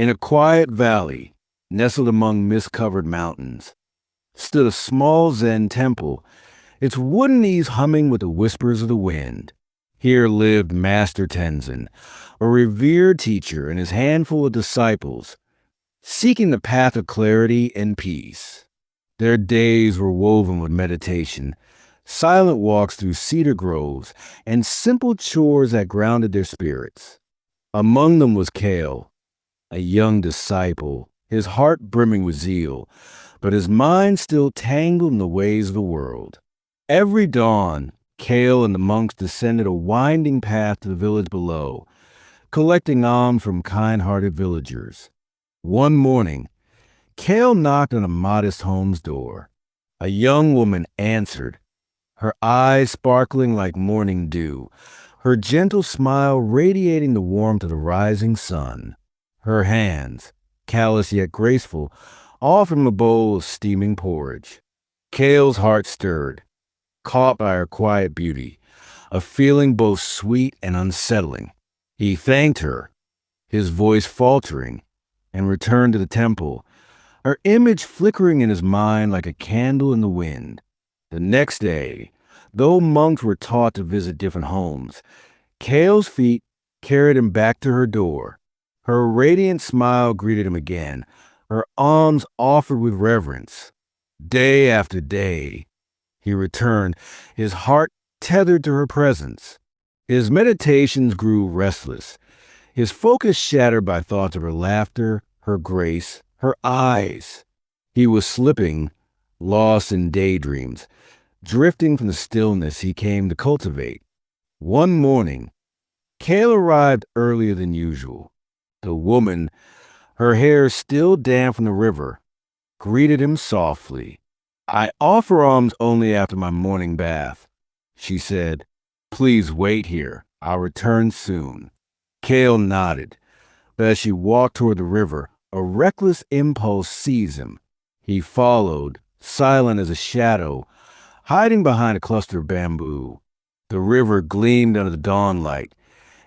In a quiet valley, nestled among mist-covered mountains, stood a small Zen temple, its wooden eaves humming with the whispers of the wind. Here lived Master Tenzin, a revered teacher and his handful of disciples, seeking the path of clarity and peace. Their days were woven with meditation, silent walks through cedar groves, and simple chores that grounded their spirits. Among them was Kale, a young disciple, his heart brimming with zeal, but his mind still tangled in the ways of the world. Every dawn, Kale and the monks descended a winding path to the village below, collecting alms from kind-hearted villagers. One morning, Kale knocked on a modest home's door. A young woman answered, her eyes sparkling like morning dew, her gentle smile radiating the warmth of the rising sun. Her hands, callous yet graceful, offered him a bowl of steaming porridge. Kale's heart stirred, caught by her quiet beauty, a feeling both sweet and unsettling. He thanked her, his voice faltering, and returned to the temple, her image flickering in his mind like a candle in the wind. The next day, though monks were taught to visit different homes, Kale's feet carried him back to her door. Her radiant smile greeted him again, her alms offered with reverence. Day after day, he returned, his heart tethered to her presence. His meditations grew restless, his focus shattered by thoughts of her laughter, her grace, her eyes. He was slipping, lost in daydreams, drifting from the stillness he came to cultivate. One morning, Kale arrived earlier than usual. The woman, her hair still damp from the river, greeted him softly. "I offer alms only after my morning bath," she said. "Please wait here. I'll return soon." Kale nodded, but as she walked toward the river, a reckless impulse seized him. He followed, silent as a shadow, hiding behind a cluster of bamboo. The river gleamed under the dawnlight,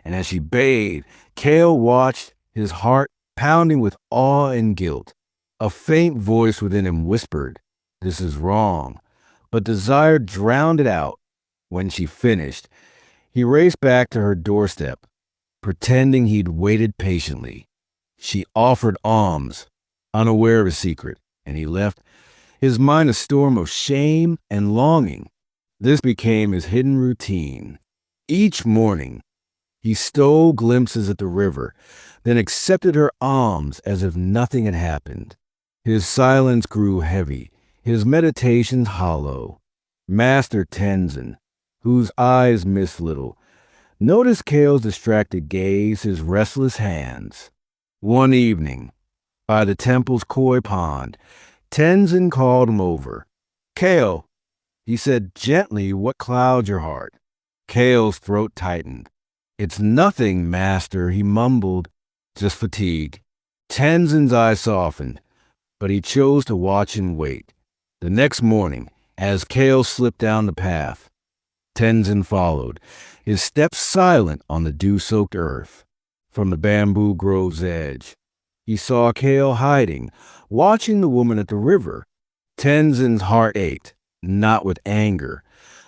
and as she bathed, Kale watched, his heart pounding with awe and guilt. A faint voice within him whispered, "This is wrong," but desire drowned it out. When she finished, he raced back to her doorstep, pretending he'd waited patiently. She offered alms, unaware of his secret, and he left, his mind a storm of shame and longing. This became his hidden routine. Each morning, he stole glimpses at the river, then accepted her alms as if nothing had happened. His silence grew heavy, his meditations hollow. Master Tenzin, whose eyes missed little, noticed Kale's distracted gaze, his restless hands. One evening, by the temple's koi pond, Tenzin called him over. "Kale," he said gently, "what clouds your heart?" Kale's throat tightened. "It's nothing, master," he mumbled, "just fatigue." Tenzin's eyes softened, but he chose to watch and wait. The next morning, as Kale slipped down the path, Tenzin followed, his steps silent on the dew-soaked earth. From the bamboo grove's edge, he saw Kale hiding, watching the woman at the river. Tenzin's heart ached, not with anger,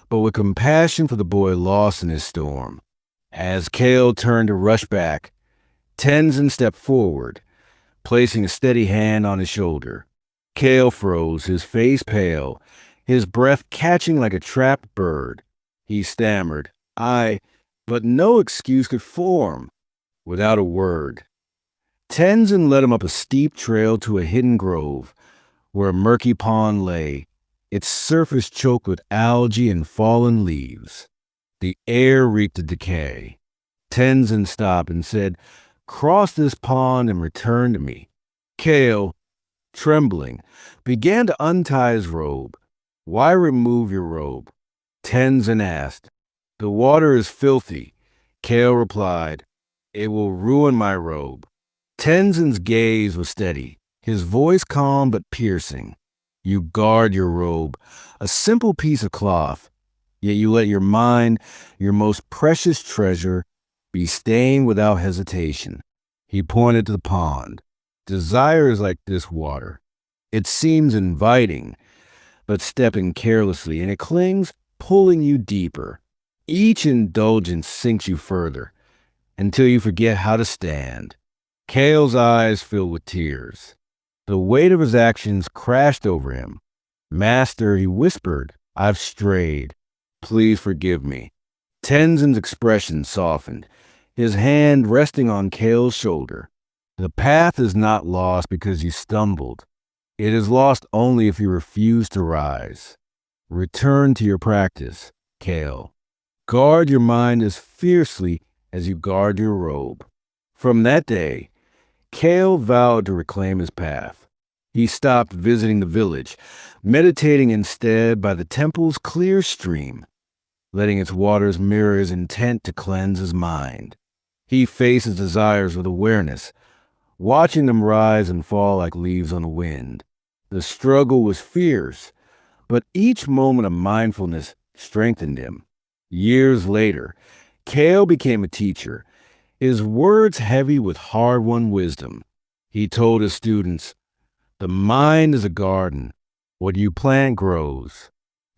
but with compassion for the boy lost in his storm. As Kale turned to rush back, Tenzin stepped forward, placing a steady hand on his shoulder. Kale froze, his face pale, his breath catching like a trapped bird. He stammered, but no excuse could form. Without a word, Tenzin led him up a steep trail to a hidden grove, where a murky pond lay, its surface choked with algae and fallen leaves. The air reeked of decay. Tenzin stopped and said, "Cross this pond and return to me." Kale, trembling, began to untie his robe. "Why remove your robe?" Tenzin asked. "The water is filthy," Kale replied. "It will ruin my robe." Tenzin's gaze was steady, his voice calm but piercing. "You guard your robe, a simple piece of cloth, yet you let your mind, your most precious treasure, be stained without hesitation." He pointed to the pond. Desire is like this water. It seems inviting, but stepping carelessly, and it clings, pulling you deeper. Each indulgence sinks you further until you forget how to stand. Kale's eyes filled with tears. The weight of his actions crashed over him. Master, he whispered, I've strayed. Please forgive me. Tenzin's expression softened, his hand resting on Kale's shoulder. The path is not lost because you stumbled. It is lost only if you refuse to rise. Return to your practice, Kale. Guard your mind as fiercely as you guard your robe. From that day, Kale vowed to reclaim his path. He stopped visiting the village, meditating instead by the temple's clear stream, letting its waters mirror his intent to cleanse his mind. He faced his desires with awareness, watching them rise and fall like leaves on the wind. The struggle was fierce, but each moment of mindfulness strengthened him. Years later, Kale became a teacher, his words heavy with hard-won wisdom. He told his students, the mind is a garden. What you plant grows.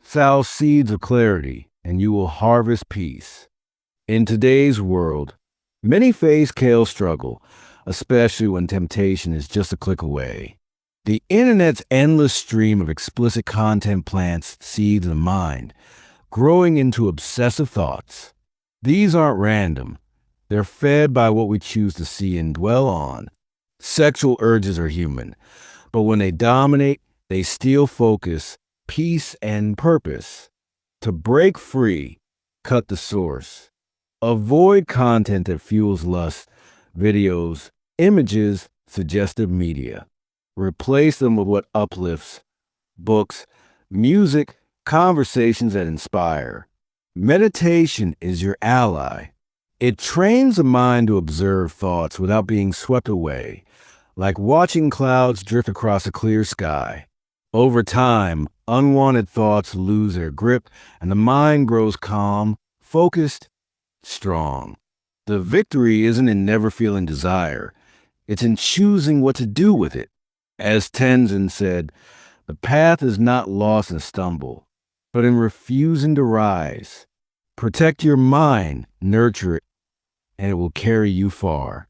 Sow seeds of clarity, and you will harvest peace. In today's world, many face Kale's struggle, especially when temptation is just a click away. The internet's endless stream of explicit content plants seeds in the mind, growing into obsessive thoughts. These aren't random. They're fed by what we choose to see and dwell on. Sexual urges are human, but when they dominate, they steal focus, peace, and purpose. To break free, cut the source. Avoid content that fuels lust, videos, images, suggestive media. Replace them with what uplifts, books, music, conversations that inspire. Meditation is your ally. It trains the mind to observe thoughts without being swept away, like watching clouds drift across a clear sky. Over time, unwanted thoughts lose their grip and the mind grows calm, focused, strong. The victory isn't in never feeling desire. It's in choosing what to do with it. As Tenzin said, the path is not lost in stumble, but in refusing to rise. Protect your mind, nurture it, and it will carry you far.